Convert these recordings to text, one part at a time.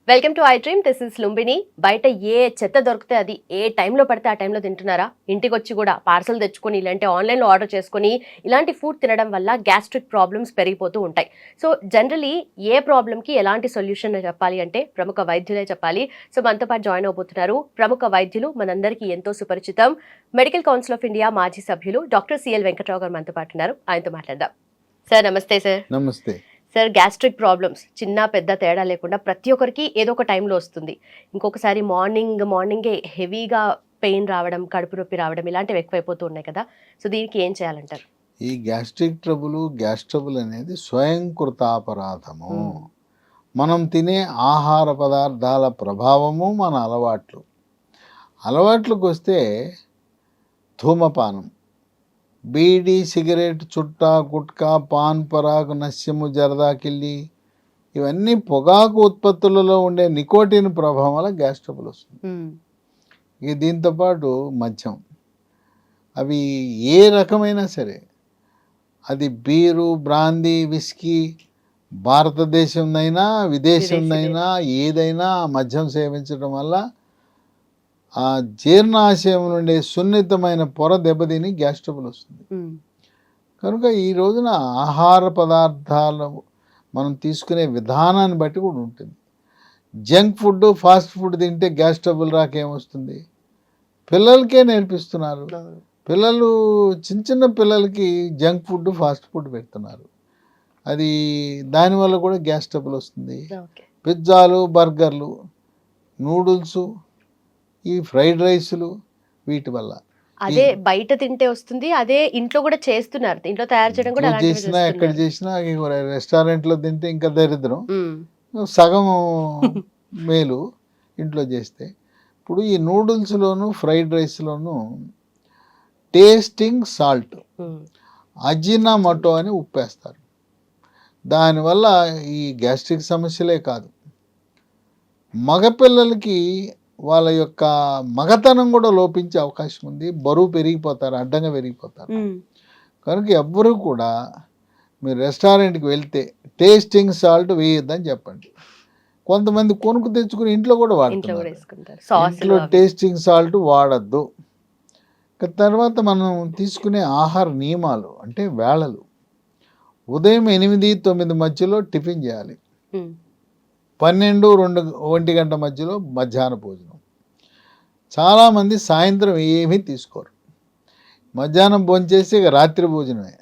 Welcome to I dream. This is Lumbini. బయట ఏ చెత్త దొరికితే అది ఏ టైంలో పడితే ఆ టైంలో తింటున్నారా? ఇంటికి వచ్చి కూడా పార్సల్ తెచ్చుకొని ఇలాంటి ఆన్లైన్లో ఆర్డర్ చేసుకొని ఇలాంటి ఫుడ్ తినడం వల్ల గ్యాస్ట్రిక్ ప్రాబ్లమ్స్ పెరిగిపోతూ ఉంటాయి. సో జనరలీ ఏ ప్రాబ్లంకి ఎలాంటి సొల్యూషన్ చెప్పాలి అంటే ప్రముఖ వైద్యులే చెప్పాలి. సో మనతో పాటు జాయిన్ అవబోతున్నారు ప్రముఖ వైద్యులు, మనందరికీ ఎంతో సుపరిచితం, మెడికల్ కౌన్సిల్ ఆఫ్ ఇండియా మాజీ సభ్యులు డాక్టర్ సిఎల్ వెంకట్రావు గారు మనతో పాటు ఉన్నారు. ఆయనతో మాట్లాడదాం. సార్ నమస్తే. సార్ నమస్తే. సార్, గ్యాస్ట్రిక్ ప్రాబ్లమ్స్ చిన్న పెద్ద తేడా లేకుండా ప్రతి ఒక్కరికి ఏదో ఒక టైంలో వస్తుంది. ఇంకొకసారి మార్నింగే హెవీగా పెయిన్ రావడం, కడుపు నొప్పి రావడం ఇలాంటివి ఎక్కువైపోతూ ఉన్నాయి కదా. సో దీనికి ఏం చేయాలంటారు? ఈ గ్యాస్ట్రిక్ గ్యాస్ ట్రబుల్ అనేది స్వయంకృతాపరాధము. మనం తినే ఆహార పదార్థాల ప్రభావము, మన అలవాట్లకు వస్తే ధూమపానం, బీడీ, సిగరెట్, చుట్టా, గుట్కా, పాన్ పరాగు, నస్యము, జరదాకిల్లి ఇవన్నీ పొగాకు ఉత్పత్తులలో ఉండే నికోటిన్ ప్రభావం వల్ల గ్యాస్ ట్రబుల్ వస్తుంది. ఇక దీంతోపాటు మద్యం, అవి ఏ రకమైనా సరే, అది బీరు, బ్రాందీ, విస్కీ, భారతదేశంనైనా విదేశంనైనా ఏదైనా మద్యం సేవించడం వల్ల ఆ జీర్ణాశయం నుండి సున్నితమైన పొర దెబ్బతిని గ్యాస్ ట్రబుల్ వస్తుంది. కనుక ఈ రోజున ఆహార పదార్థాలు మనం తీసుకునే విధానాన్ని బట్టి కూడా ఉంటుంది. జంక్ ఫుడ్, ఫాస్ట్ ఫుడ్ తింటే గ్యాస్ ట్రబుల్ రాకేమొస్తుంది? పిల్లలకే నేర్పిస్తున్నారు. పిల్లలు చిన్న పిల్లలకి జంక్ ఫుడ్, ఫాస్ట్ ఫుడ్ పెడుతున్నారు. అది దానివల్ల కూడా గ్యాస్ ట్రబుల్ వస్తుంది. పిజ్జాలు, బర్గర్లు, నూడిల్స్, ఈ ఫ్రైడ్ రైస్లు, వీటి వల్ల అదే బయట తింటే వస్తుంది, అదే ఇంట్లో కూడా చేస్తున్నారు. ఇంట్లో తయారు చేయడం కూడా చేసినా ఎక్కడ చేసినా, రెస్టారెంట్లో తింటే ఇంకా దరిద్రం. సగం మేలు ఇంట్లో చేస్తే. ఇప్పుడు ఈ నూడిల్స్లోను, ఫ్రైడ్ రైస్లోను టేస్టింగ్ సాల్ట్, అజినామోటో అని ఉప్పేస్తారు. దానివల్ల ఈ గ్యాస్ట్రిక్ సమస్యలే కాదు, మగపిల్లలకి వాళ్ళ యొక్క మగతనం కూడా లోపించే అవకాశం ఉంది. బరువు పెరిగిపోతారు, అడ్డంగా పెరిగిపోతారు. కనుక ఎవ్వరూ కూడా మీరు రెస్టారెంట్కి వెళ్తే టేస్టింగ్ సాల్ట్ వేయొద్దని చెప్పండి. కొంతమంది కొనుక్కు తెచ్చుకుని ఇంట్లో కూడా వాడుతున్నారు. ఇంట్లో టేస్టింగ్ సాల్ట్ వాడద్దు. తర్వాత మనం తీసుకునే ఆహార నియమాలు అంటే వేళలు. ఉదయం 8-9 మధ్యలో టిఫిన్ చేయాలి. 12-1 గంట మధ్యలో మధ్యాహ్న భోజనం. చాలామంది సాయంత్రం ఏమీ తీసుకోరు. మధ్యాహ్నం భోంచేసి ఇక రాత్రి భోజనమే.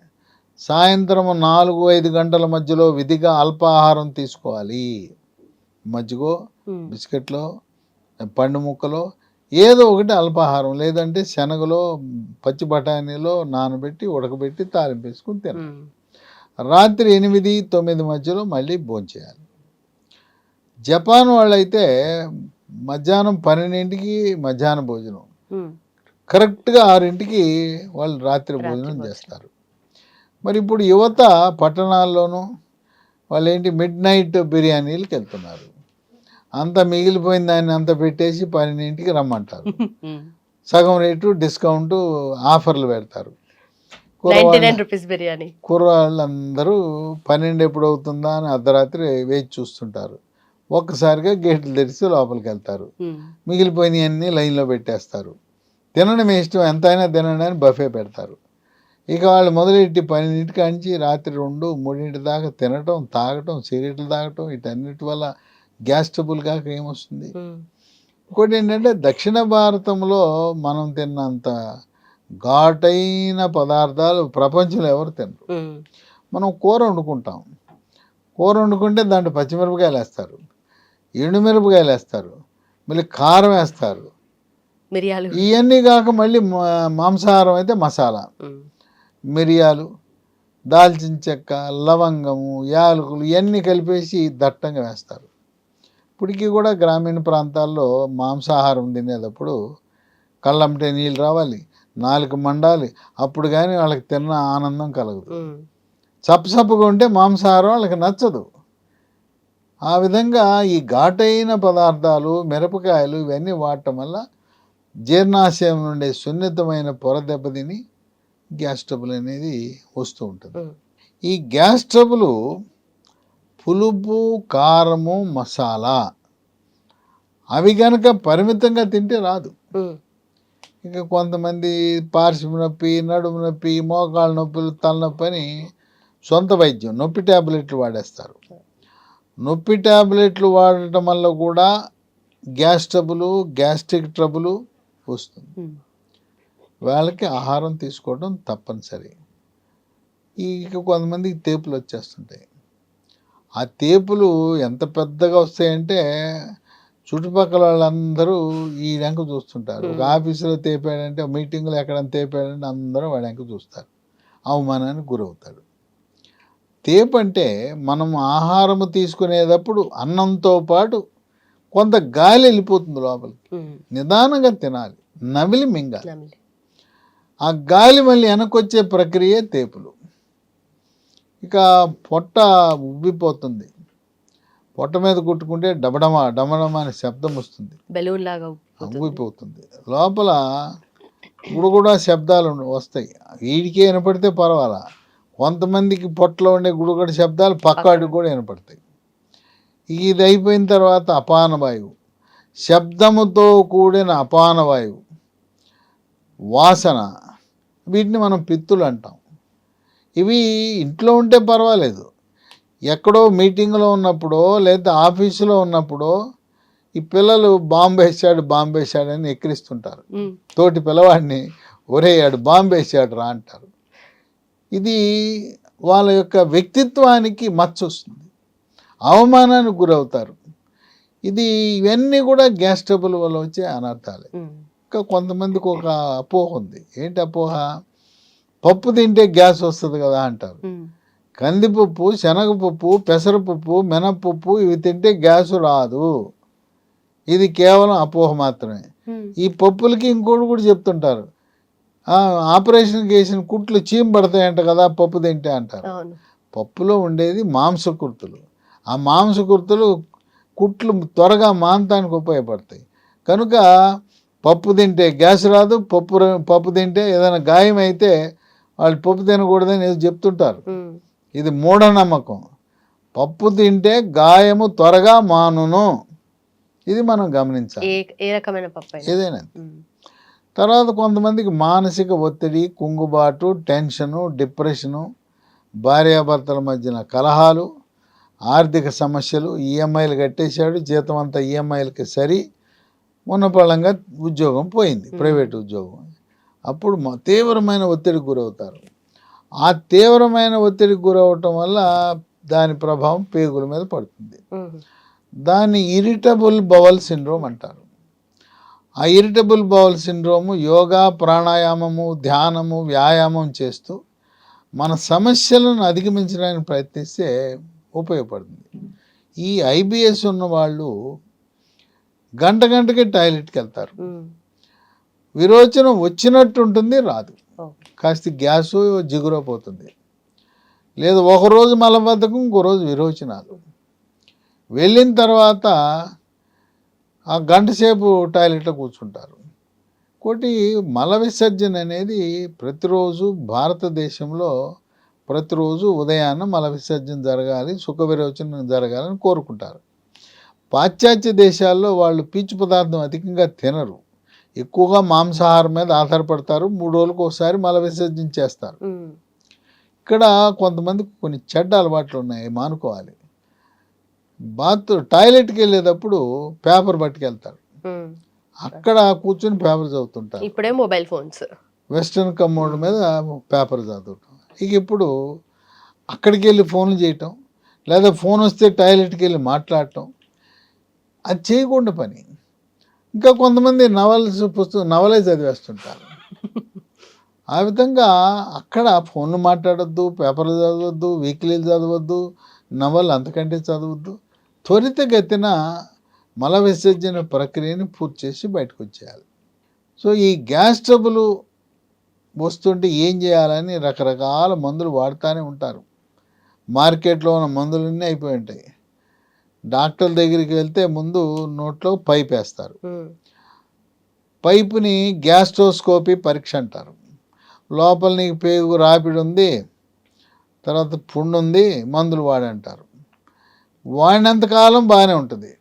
సాయంత్రం 4-5 గంటల మధ్యలో విధిగా అల్పాహారం తీసుకోవాలి. మజ్జిగో, బిస్కెట్లో, పండు ముక్కలో ఏదో ఒకటి అల్పాహారం, లేదంటే శనగలో, పచ్చి బఠానీలో నానబెట్టి ఉడకబెట్టి తాలింపేసుకుని తినాలి. రాత్రి 8-9 మధ్యలో మళ్ళీ భోంచేయాలి. జపాన్ వాళ్ళైతే మధ్యాహ్నం 12ంటికి మధ్యాహ్న భోజనం, కరెక్ట్గా 6ంటికి వాళ్ళు రాత్రి భోజనం చేస్తారు. మరి ఇప్పుడు యువత పట్టణాల్లోనూ వాళ్ళు ఏంటి మిడ్ నైట్ బిర్యానీలకు వెళ్తున్నారు. అంత మిగిలిపోయిన దాన్ని అంత పెట్టేసి 12ంటికి రమ్మంటారు. సగం రేటు డిస్కౌంట్ ఆఫర్లు పెడతారు. కుర్రవాళ్ళందరూ 12 ఎప్పుడు అవుతుందా అని అర్ధరాత్రి వేచి చూస్తుంటారు. ఒక్కసారిగా గేట్లు తెరిచి లోపలికి వెళ్తారు. మిగిలిపోయినవన్నీ లైన్లో పెట్టేస్తారు. తినడం ఇష్టం, ఎంతైనా తినండి అని బఫే పెడతారు. ఇక వాళ్ళు మొదలెట్టి 12ంటి కాంచి రాత్రి 2-3 దాకా తినటం, తాగటం, సిగరెట్లు తాగటం, వీటన్నిటి వల్ల గ్యాస్ ట్రబుల్ కాక ఏమొస్తుంది? ఇంకోటి ఏంటంటే దక్షిణ భారతంలో మనం తిన్నంత ఘాటైన పదార్థాలు ప్రపంచంలో ఎవరు తినరు. మనం కూర వండుకుంటాం. కూర వండుకుంటే దాంట్లో పచ్చిమిరపకాయలు వేస్తారు, ఎండుమిరపకాయలు వేస్తారు, మళ్ళీ కారం వేస్తారు, మిరియాలు, ఇవన్నీ కాక మళ్ళీ మాంసాహారం అయితే మసాలా, మిరియాలు, దాల్చిన చెక్క, లవంగము, యాలకులు ఇవన్నీ కలిపేసి దట్టంగా వేస్తారు. ఇప్పటికీ కూడా గ్రామీణ ప్రాంతాల్లో మాంసాహారం తినేటప్పుడు కళ్ళంటే నీళ్ళు రావాలి, నాలుక మండాలి, అప్పుడు కానీ వాళ్ళకి తిన్న ఆనందం కలగదు. చప్పగా ఉంటే మాంసాహారం వాళ్ళకి నచ్చదు. ఆ విధంగా ఈ ఘాటైన పదార్థాలు, మిరపకాయలు ఇవన్నీ వాడటం వల్ల జీర్ణాశయం నుండి సున్నితమైన పొర దెబ్బతిని గ్యాస్ ట్రబుల్ అనేది వస్తూ ఉంటుంది. ఈ గ్యాస్ ట్రబుల్ పులుపు, కారము, మసాలా అవి కనుక పరిమితంగా తింటే రాదు. ఇక కొంతమంది పార్శ్వ నొప్పి, నడుము నొప్పి, మోకాళ్ళ నొప్పులు, తలనొప్పి అని సొంత వైద్యం నొప్పి ట్యాబ్లెట్లు వాడేస్తారు. నొప్పి ట్యాబ్లెట్లు వాడటం వల్ల కూడా గ్యాస్ ట్రబుల్, గ్యాస్ట్రిక్ ట్రబుల్ వస్తుంది. వాళ్ళకి ఆహారం తీసుకోవడం తప్పనిసరి. ఇక కొంతమందికి తేపులు వచ్చేస్తుంటాయి. ఆ తేపులు ఎంత పెద్దగా వస్తాయంటే చుట్టుపక్కల వాళ్ళందరూ ఈ వెంక చూస్తుంటారు. ఒక ఆఫీసులో తేపాడంటే, మీటింగ్లో ఎక్కడైనా తేపాడంటే అందరూ వాడి వెంక చూస్తారు. అవమానానికి గురవుతాడు. తేపు అంటే మనం ఆహారము తీసుకునేటప్పుడు అన్నంతో పాటు కొంత గాలి వెళ్ళిపోతుంది లోపలికి. నిదానంగా తినాలి, నమిలి మింగాలి. ఆ గాలి మళ్ళీ వెనకొచ్చే ప్రక్రియ తేపులు. ఇక పొట్ట ఉబ్బిపోతుంది. పొట్ట మీద కుట్టుకుంటే డబడమా డమడమా అనే శబ్దం వస్తుంది, బెలూన్ లాగా ఉబ్బిపోతుంది. లోపల గుడుగుడా శబ్దాలు వస్తాయి. వీడికే వినపడితే పర్వాలా, కొంతమందికి పొట్టలో ఉండే గుడుగుడ శబ్దాలు పక్కాడికి కూడా వినపడతాయి. ఇది అయిపోయిన తర్వాత అపానవాయువు, శబ్దముతో కూడిన అపానవాయువు, వాసన, వీటిని మనం పిత్తులు అంటాం. ఇవి ఇంట్లో ఉంటే పర్వాలేదు, ఎక్కడో మీటింగ్లో ఉన్నప్పుడో లేదా ఆఫీసులో ఉన్నప్పుడో ఈ పిల్లలు బాంబు వేసాడు అని ఎక్కిరిస్తుంటారు. తోటి పిల్లవాడిని, ఒరే ఆడు బాంబు వేసాడు రా అంటారు. ఇది వాళ్ళ యొక్క వ్యక్తిత్వానికి మచ్చ వస్తుంది, అవమానానికి గురవుతారు. ఇవన్నీ కూడా గ్యాస్ ట్రబుల్ వల్ల వచ్చే అనర్థాలే. ఇంకా కొంతమందికి ఒక అపోహ ఉంది. ఏంటి అపోహ? పప్పు తింటే గ్యాస్ వస్తుంది కదా అంటారు. కందిపప్పు, శనగపప్పు, పెసరపప్పు, మినపప్పు ఇవి తింటే గ్యాసు రాదు. ఇది కేవలం అపోహ మాత్రమే. ఈ పప్పులకి ఇంకోటి కూడా చెప్తుంటారు, ఆపరేషన్కి వేసిన కుట్లు చీమ పడతాయంట కదా పప్పు తింటే అంటారు. పప్పులో ఉండేది మాంసకృతులు. ఆ మాంసకృతులు కుట్లు త్వరగా మాంతానికి ఉపయోగపడతాయి. కనుక పప్పు తింటే గ్యాస్ రాదు, పప్పు తింటే ఏదైనా గాయం అయితే వాళ్ళు పప్పు తినకూడదని ఏదో చెప్తుంటారు. ఇది మూఢనమ్మకం. పప్పు తింటే గాయము త్వరగా మానును, ఇది మనం గమనించాలి. ఏదైనా. తర్వాత కొంతమందికి మానసిక ఒత్తిడి, కుంగుబాటు, టెన్షను, డిప్రెషను, భార్యాభర్తల మధ్యన కలహాలు, ఆర్థిక సమస్యలు, ఈఎంఐలు కట్టేశాడు, జీతం అంతా ఈఎంఐలకి సరి, ఉన్నపళంగా ఉద్యోగం పోయింది, ప్రైవేట్ ఉద్యోగం. అప్పుడు తీవ్రమైన ఒత్తిడికి గురవుతారు. ఆ తీవ్రమైన ఒత్తిడికి గురవటం వల్ల దాని ప్రభావం పేగుల మీద పడుతుంది. దాన్ని ఇరిటబుల్ బవల్ సిండ్రోమ్ అంటారు. ఆ ఇరిటబుల్ బవల్ సిండ్రోము యోగా, ప్రాణాయామము, ధ్యానము, వ్యాయామం చేస్తూ మన సమస్యలను అధిగమించడానికి ప్రయత్నిస్తే ఉపయోగపడుతుంది. ఈ ఐబిఎస్ ఉన్న వాళ్ళు గంటకి టాయిలెట్కి వెళ్తారు. విరోచనం వచ్చినట్టు ఉంటుంది, రాదు. కాస్త గ్యాసు జిగురైపోతుంది. లేదు ఒకరోజు మలబద్ధకం, ఇంకో రోజు విరోచనాలు. వెళ్ళిన తర్వాత ఆ గంట సేపు టాయిలెట్లో కూర్చుంటారు. ఒకటి మల విసర్జన అనేది ప్రతిరోజు భారతదేశంలో ప్రతిరోజు ఉదయాన్నే మల విసర్జన జరగాలి, సుఖ విరోచనం జరగాలని కోరుకుంటారు. పాశ్చాత్య దేశాల్లో వాళ్ళు పీచు పదార్థం అధికంగా తినరు, ఎక్కువగా మాంసాహారం మీద ఆధారపడతారు. 3 రోజులకు ఒకసారి మల విసర్జన చేస్తారు. ఇక్కడ కొంతమందికి కొన్ని చెడ్డ అలవాట్లు ఉన్నాయి, మానుకోవాలి. టాయిలెట్కి వెళ్ళేటప్పుడు పేపర్ పట్టుకెళ్తారు, అక్కడ కూర్చొని పేపర్ చదువుతుంటారు. ఇప్పుడే మొబైల్ ఫోన్స్, వెస్ట్రన్ కమోడ్ మీద పేపర్ చదవటం. ఇక ఇప్పుడు అక్కడికి వెళ్ళి ఫోన్లు చేయటం, లేదా ఫోన్ వస్తే టాయిలెట్కి వెళ్ళి మాట్లాడటం, అది చేయకుండా పని. ఇంకా కొంతమంది నవలే చదివేస్తుంటారు. ఆ విధంగా అక్కడ ఫోన్లు మాట్లాడొద్దు, పేపర్లు చదవద్దు, వీక్లీలు చదవద్దు, నవలు అంతకంటే చదవద్దు. త్వరితగతిన మల విసర్జన ప్రక్రియని పూర్తి చేసి బయటకు వచ్చేయాలి. సో ఈ గ్యాస్ ట్రబుల్ వస్తుంటే ఏం చేయాలని రకరకాల మందులు వాడుతూనే ఉంటారు. మార్కెట్లో ఉన్న మందులన్నీ అయిపోయి ఉంటాయి. డాక్టర్ దగ్గరికి వెళ్తే ముందు నోట్లో పైప్ వేస్తారు. పైపుని గ్యాస్ట్రోస్కోపీ పరీక్ష అంటారు. లోపల నీకు పేగు రాపిడి ఉంది, తర్వాత పుండు ఉంది మందులు వాడంటారు. వాడినంతకాలం బాగానే ఉంటుంది,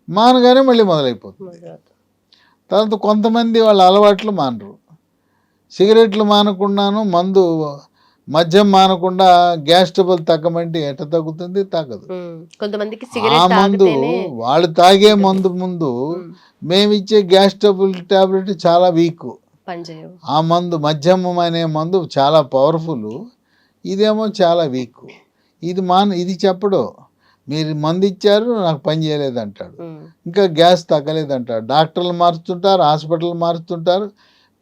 మానగానే మళ్ళీ మొదలైపోతుంది. తర్వాత కొంతమంది వాళ్ళ అలవాట్లు మానరు. సిగరెట్లు మానకుండాను మందు మద్యం మానకుండా గ్యాస్ ట్రబుల్ తగ్గమంటే ఎట తగ్గుతుంది? తగ్గదు. కొంతమందికి ఆ సిగరెట్ మందు వాళ్ళు తాగే మందు ముందు మేమిచ్చే గ్యాస్ ట్రబుల్ టాబ్లెట్ చాలా వీక్. పనిచేయవు. ఆ మందు మద్యం అనే మందు చాలా పవర్ఫుల్, ఇదేమో చాలా వీక్. ఇది చెప్పడు. మీరు మందు ఇచ్చారు నాకు పని చేయలేదు అంటాడు, ఇంకా గ్యాస్ తగ్గలేదు అంటాడు. డాక్టర్లు మారుస్తుంటారు, హాస్పిటల్ మారుస్తుంటారు,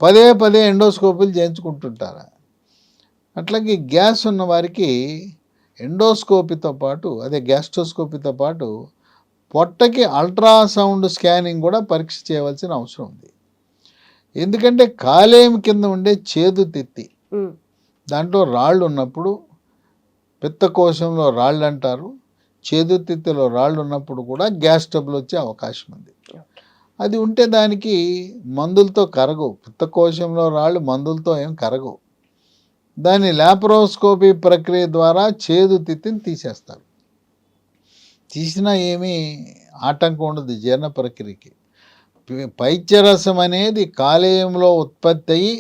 పదే పదే ఎండోస్కోపీలు చేయించుకుంటుంటారు. అట్లాగే గ్యాస్ ఉన్న వారికి ఎండోస్కోపీతో పాటు, అదే గ్యాస్ట్రోస్కోపీతో పాటు పొట్టకి అల్ట్రాసౌండ్ స్కానింగ్ కూడా పరీక్ష చేయవలసిన అవసరం ఉంది. ఎందుకంటే కాలేయం కింద ఉండే చేదు తిత్తి, దాంట్లో రాళ్ళు ఉన్నప్పుడు పిత్తకోశంలో రాళ్ళు అంటారు, చేదు తిత్తిలో రాళ్ళు ఉన్నప్పుడు కూడా గ్యాస్ ట్రబుల్ వచ్చే అవకాశం ఉంది. అది ఉంటే దానికి మందులతో కరగవు. పిత్తకోశంలో రాళ్ళు మందులతో ఏం కరగవు. దాన్ని లాప్రోస్కోపీ ప్రక్రియ ద్వారా చేదు తిత్తిని తీసేస్తారు. తీసినా ఏమీ ఆటంకం ఉండదు జీర్ణ ప్రక్రియకి. పైత్యరసం అనేది కాలేయంలో ఉత్పత్తి అయ్యి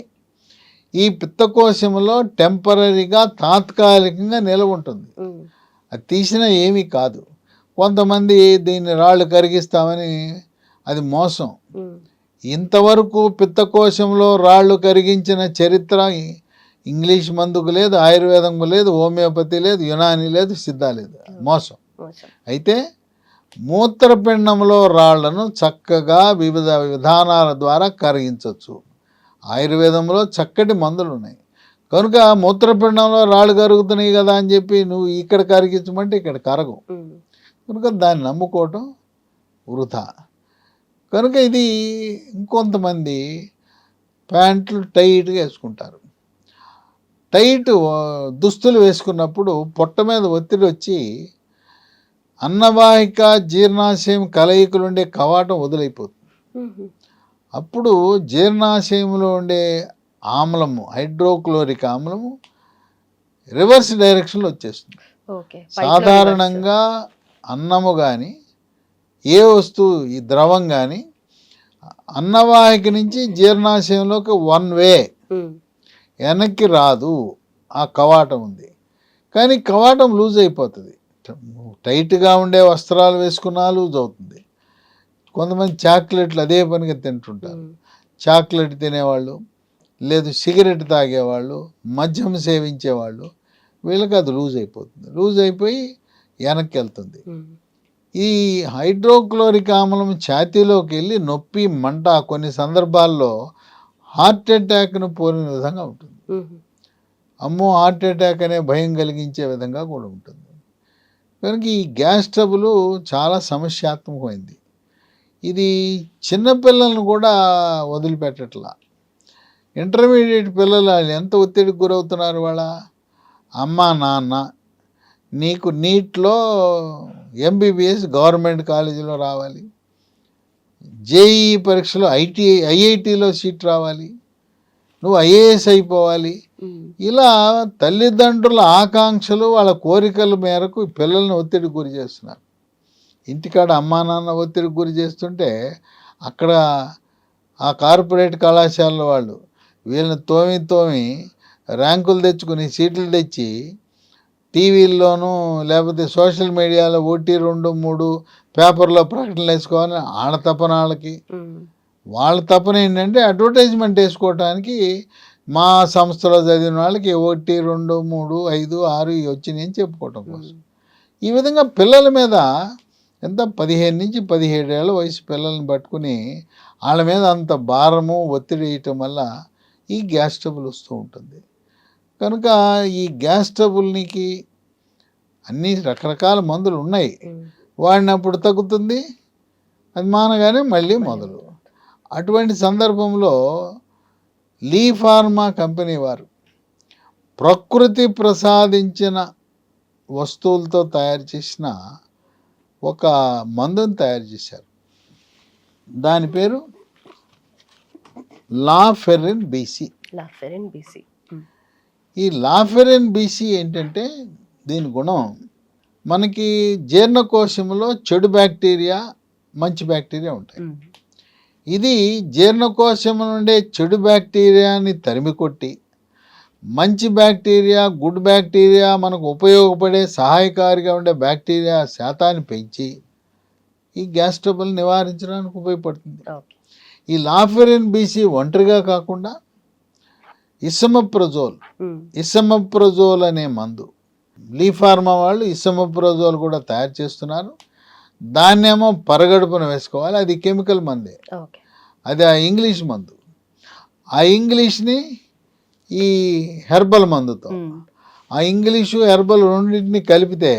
ఈ పిత్తకోశంలో టెంపరీగా తాత్కాలికంగా నిలవ ఉంటుంది. అది తీసినా ఏమీ కాదు. కొంతమంది దీన్ని రాళ్ళు కరిగిస్తామని, అది మోసం. ఇంతవరకు పిత్తకోశంలో రాళ్ళు కరిగించిన చరిత్ర ఇంగ్లీష్ మందుకు లేదు, ఆయుర్వేదంకు లేదు, హోమియోపతి లేదు, యునాని లేదు, సిద్ధ లేదు. మోసం. అయితే మూత్రపిండంలో రాళ్లను చక్కగా వివిధ విధానాల ద్వారా కరిగించవచ్చు. ఆయుర్వేదంలో చక్కటి మందులు ఉన్నాయి. కనుక మూత్రపిండంలో రాళ్ళు కరుగుతున్నాయి కదా అని చెప్పి నువ్వు ఇక్కడ కరిగించమంటే ఇక్కడ కరగవు. కనుక దాన్ని నమ్ముకోవటం వృధా. కనుక ఇది ఇంకొంతమంది ప్యాంట్లు టైట్గా వేసుకుంటారు. టైట్ దుస్తులు వేసుకున్నప్పుడు పొట్ట మీద ఒత్తిడి వచ్చి అన్నవాహిక జీర్ణాశయం కలయికలు ఉండే కవాటం వదిలైపోతుంది. అప్పుడు జీర్ణాశయంలో ఉండే ఆమ్లము, హైడ్రోక్లోరిక్ ఆమ్లము రివర్స్ డైరెక్షన్లో వచ్చేస్తుంది. సాధారణంగా అన్నము కానీ ఏ వస్తువు, ఈ ద్రవం కానీ అన్నవాహిక నుంచి జీర్ణాశయంలోకి వన్ వే, వెనక్కి రాదు. ఆ కవాటం ఉంది, కానీ కవాటం లూజ్ అయిపోతుంది. టైట్గా ఉండే వస్త్రాలు వేసుకున్నా లూజ్ అవుతుంది. కొంతమంది చాక్లెట్లు అదే పనిగా తింటుంటారు. చాక్లెట్ తినేవాళ్ళు, లేదు సిగరెట్ తాగేవాళ్ళు, మద్యం సేవించేవాళ్ళు, వీళ్ళకి అది లూజ్ అయిపోతుంది. లూజ్ అయిపోయి వెనక్కి వెళ్తుంది. ఈ హైడ్రోక్లోరిక్ ఆమ్లం ఛాతీలోకి వెళ్ళి నొప్పి, మంట, కొన్ని సందర్భాల్లో హార్ట్ అటాక్ను పోలిన విధంగా ఉంటుంది. అమ్మో హార్ట్ అటాక్ అనే భయం కలిగించే విధంగా కూడా ఉంటుంది. కనుక ఈ గ్యాస్ ట్రబుల్ చాలా సమస్యాత్మకమైంది. ఇది చిన్నపిల్లలను కూడా వదిలిపెట్టట్లా. ఇంటర్మీడియట్ పిల్లలు ఎంత ఒత్తిడికి గురవుతున్నారు. వాళ్ళ అమ్మ నాన్న నీకు నీట్లో ఎంబీబీఎస్ గవర్నమెంట్ కాలేజీలో రావాలి, జేఈఈ పరీక్షలో ఐఐటీలో సీట్ రావాలి, నువ్వు ఐఏఎస్ అయిపోవాలి. ఇలా తల్లిదండ్రుల ఆకాంక్షలు, వాళ్ళ కోరికల మేరకు పిల్లల్ని ఒత్తిడికి గురి చేస్తున్నారు. ఇంటికాడ అమ్మా నాన్న ఒత్తిడికి గురి చేస్తుంటే అక్కడ ఆ కార్పొరేట్ కళాశాలలో వాళ్ళు వీళ్ళని తోమి ర్యాంకులు తెచ్చుకుని సీట్లు తెచ్చి టీవీల్లోనూ లేకపోతే సోషల్ మీడియాలో 1, 2, 3 పేపర్లో ప్రకటనలు వేసుకోవాలని వాళ్ళ తపన. వాళ్ళ తపన ఏంటంటే అడ్వర్టైజ్మెంట్ వేసుకోవటానికి మా సంస్థలో చదివిన వాళ్ళకి 1, 2, 3, 5, 6 వచ్చినాయి అని చెప్పుకోవటం కోసం. ఈ విధంగా పిల్లల మీద ఎంత 15 నుంచి 17 ఏళ్ళ వయసు పిల్లల్ని పట్టుకుని వాళ్ళ మీద అంత భారము, ఒత్తిడి వేయటం వల్ల ఈ గ్యాస్ ట్రబుల్ వస్తూ ఉంటుంది. కనుక ఈ గ్యాస్ ట్రబుల్నికి అన్ని రకరకాల మందులు ఉన్నాయి. వాడినప్పుడు తగ్గుతుంది, అది మానగానే మళ్ళీ మొదలు. అటువంటి సందర్భంలో లీ ఫార్మా కంపెనీ వారు ప్రకృతి ప్రసాదించిన వస్తువులతో తయారు చేసిన ఒక మందుని తయారు చేశారు. దాని పేరు లాఫెరిన్ బీసీ. ఈ లాఫెరిన్ బీసీ ఏంటంటే దీని గుణం మనకి జీర్ణకోశంలో చెడు బ్యాక్టీరియా మంచి బ్యాక్టీరియా ఉంటాయి. ఇది జీర్ణకోశం నుండే చెడు బ్యాక్టీరియాని తరిమి కొట్టి మంచి బ్యాక్టీరియా గుడ్ బ్యాక్టీరియా మనకు ఉపయోగపడే సహాయకారిగా ఉండే బ్యాక్టీరియా శాతాన్ని పెంచి ఈ గ్యాస్ ట్రబుల్ నివారించడానికి ఉపయోగపడుతుంది. ఈ లాఫెరిన్ బీసీ ఒంటరిగా కాకుండా ఇసమప్రజోల్ అనే మందు లీ ఫార్మా వాళ్ళు ఇసమప్రజోల్ కూడా తయారు చేస్తున్నారు. దాన్నేమో పరగడుపున వేసుకోవాలి, అది కెమికల్ మందే, అది ఆ ఇంగ్లీష్ మందు. ఆ ఇంగ్లీష్ని ఈ హెర్బల్ మందుతో ఆ ఇంగ్లీషు హెర్బల్ రెండింటిని కలిపితే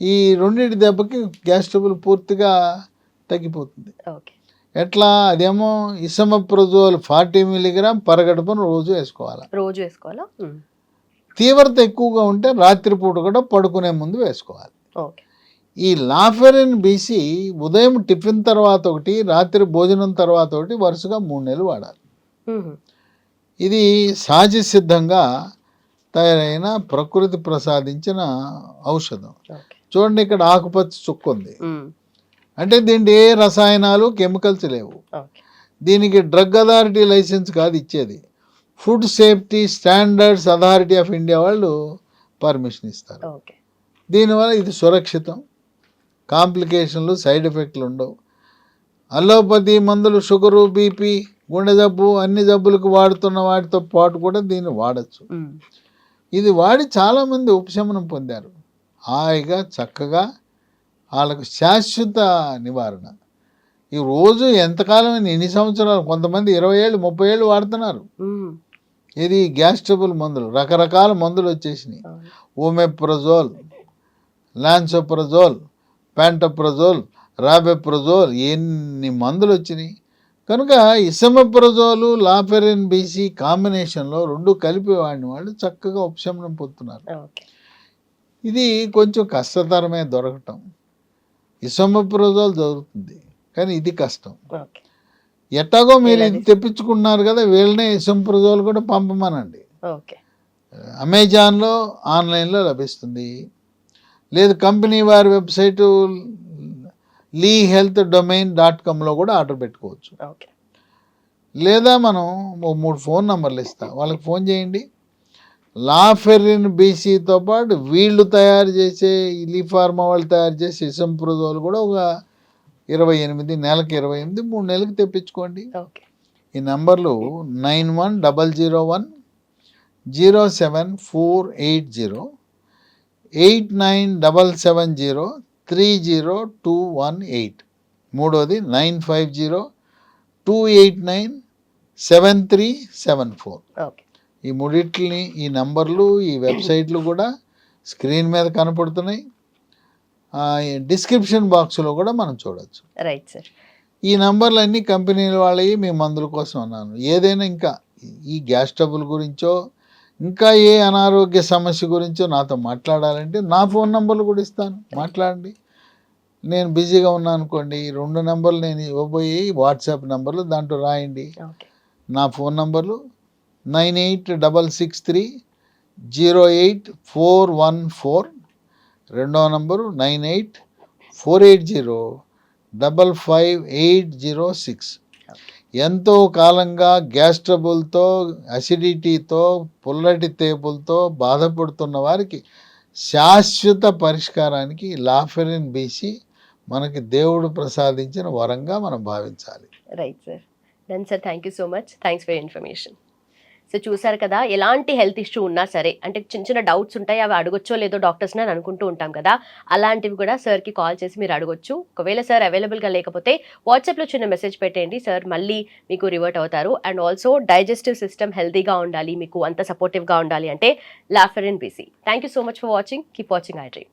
ఈ రెండింటి దెబ్బకి గ్యాస్ ట్రబుల్ పూర్తిగా తగ్గిపోతుంది. ఎట్లా? అదేమో ఇసమప్రజోల్ 40 మిల్లీగ్రామ్ పరగడుపున రోజు వేసుకోవాలా. తీవ్రత ఎక్కువగా ఉంటే రాత్రిపూట కూడా పడుకునే ముందు వేసుకోవాలి. ఈ లాఫెరిన్ బీసీ ఉదయం టిఫిన్ తర్వాత ఒకటి, రాత్రి భోజనం తర్వాత ఒకటి, వరుసగా 3 నెలలు వాడాలి. ఇది సహజ సిద్ధంగా తయారైన ప్రకృతి ప్రసాదించిన ఔషధం. చూడండి, ఇక్కడ ఆకుపచ్చ చుక్క ఉంది అంటే దీంట్లో ఏ రసాయనాలు కెమికల్స్ లేవు. దీనికి డ్రగ్ అథారిటీ లైసెన్స్ కాదు ఇచ్చేది, food safety standards authority of India వాళ్ళు పర్మిషన్ ఇస్తారు. దీనివల్ల ఇది సురక్షితం, కాంప్లికేషన్లు సైడ్ ఎఫెక్ట్లు ఉండవు. అలోపతి మందులు షుగరు బీపీ గుండె జబ్బు అన్ని జబ్బులకు వాడుతున్న వాటితో పాటు కూడా దీన్ని వాడచ్చు. ఇది వాడి చాలామంది ఉపశమనం పొందారు, హాయిగా చక్కగా వాళ్ళకు శాశ్వత నివారణ. ఈ రోజు ఎంతకాలం ఎన్ని సంవత్సరాలు, కొంతమంది 20 ఏళ్ళు 30 ఏళ్ళు వాడుతున్నారు. ఇది గ్యాస్ ట్రబుల్ మందులు, రకరకాల మందులు వచ్చేసినాయి. ఓమెప్రజోల్, లాన్సోప్రజోల్, ప్యాంటోప్రజోల్, రాబెప్రజోల్, ఎన్ని మందులు వచ్చినాయి. కనుక ఇసమప్రజోలు లాఫెరిన్ బీసీ కాంబినేషన్లో రెండు కలిపి వాడిన వాళ్ళు చక్కగా ఉపశమనం పొందుతున్నారు. ఇది కొంచెం కష్టతరమే దొరకటం. ఇసమప్రజోల్ దొరుకుతుంది కానీ ఇది కష్టం. ఎట్టాగో మీరు ఇది తెప్పించుకున్నారు కదా, వీళ్ళనే ఇసమప్రజోల్ కూడా పంపమనండి. అమెజాన్లో ఆన్లైన్లో లభిస్తుంది, లేదు కంపెనీ వారి వెబ్సైటు lehealthdomain.comలో కూడా ఆర్డర్ పెట్టుకోవచ్చు. లేదా మనం 3 ఫోన్ నంబర్లు ఇస్తాం, వాళ్ళకి ఫోన్ చేయండి. లాఫెరిన్ బీసీతో పాటు వీళ్ళు తయారు చేసే లీ ఫార్మా వాళ్ళు తయారు చేసే ఇసంప్రజోల్ కూడా ఒక 28, నెలకు 28, 3 నెలలకు తెప్పించుకోండి. ఈ నంబర్లు 9100070480, 8977030218, మూడోది 9502897374. ఈ మూడిట్లని, ఈ నంబర్లు, ఈ వెబ్సైట్లు కూడా స్క్రీన్ మీద కనపడుతున్నాయి. డిస్క్రిప్షన్ బాక్స్లో కూడా మనం చూడవచ్చు. Right sir. ఈ నంబర్లన్నీ కంపెనీల వాళ్ళవి, మీ మందుల కోసం అన్నాను. ఏదైనా ఇంకా ఈ గ్యాస్ ట్రబుల్ గురించో ఇంకా ఏ అనారోగ్య సమస్య గురించో నాతో మాట్లాడాలంటే నా ఫోన్ నంబర్లు కూడా ఇస్తాను, మాట్లాడండి. నేను బిజీగా ఉన్నాను అనుకోండి, 2 నంబర్లు నేను ఇవ్వబోయి వాట్సాప్ నంబర్లు, దాంట్లో రాయండి. నా ఫోన్ నంబర్లు 9866308414, రెండో నంబరు 9848055806. ఎంతో కాలంగా గ్యాస్ ట్రబుల్తో, అసిడిటీతో, పుల్లటి తేపులతో బాధపడుతున్న వారికి శాశ్వత పరిష్కారానికి లాఫెరిన్ బీసీ మనకి దేవుడు ప్రసాదించిన వరంగా మనం భావించాలి. Right sir. Done sir, thank you so much. Thanks for information. So చూసారు కదా, ఎలాంటి హెల్త్ ఇష్యూ ఉన్నా సరే, అంటే చిన్న చిన్న డౌట్స్ ఉంటాయి, అవి అడగొచ్చో లేదో డాక్టర్స్ని అని అనుకుంటూ ఉంటాం కదా, అలాంటివి కూడా సార్కి కాల్ చేసి మీరు అడగొచ్చు. ఒకవేళ సార్ అవైలబుల్గా లేకపోతే వాట్సాప్లో చిన్న మెసేజ్ పెట్టేయండి, సార్ మళ్ళీ మీకు రివర్ట్ అవుతారు. అండ్ ఆల్సో డైజెస్టివ్ సిస్టమ్ హెల్తీగా ఉండాలి, మీకు అంత సపోర్టివ్గా ఉండాలి అంటే లాఫెరిన్ బీసీ. Thank you so much for watching. Keep watching I dream.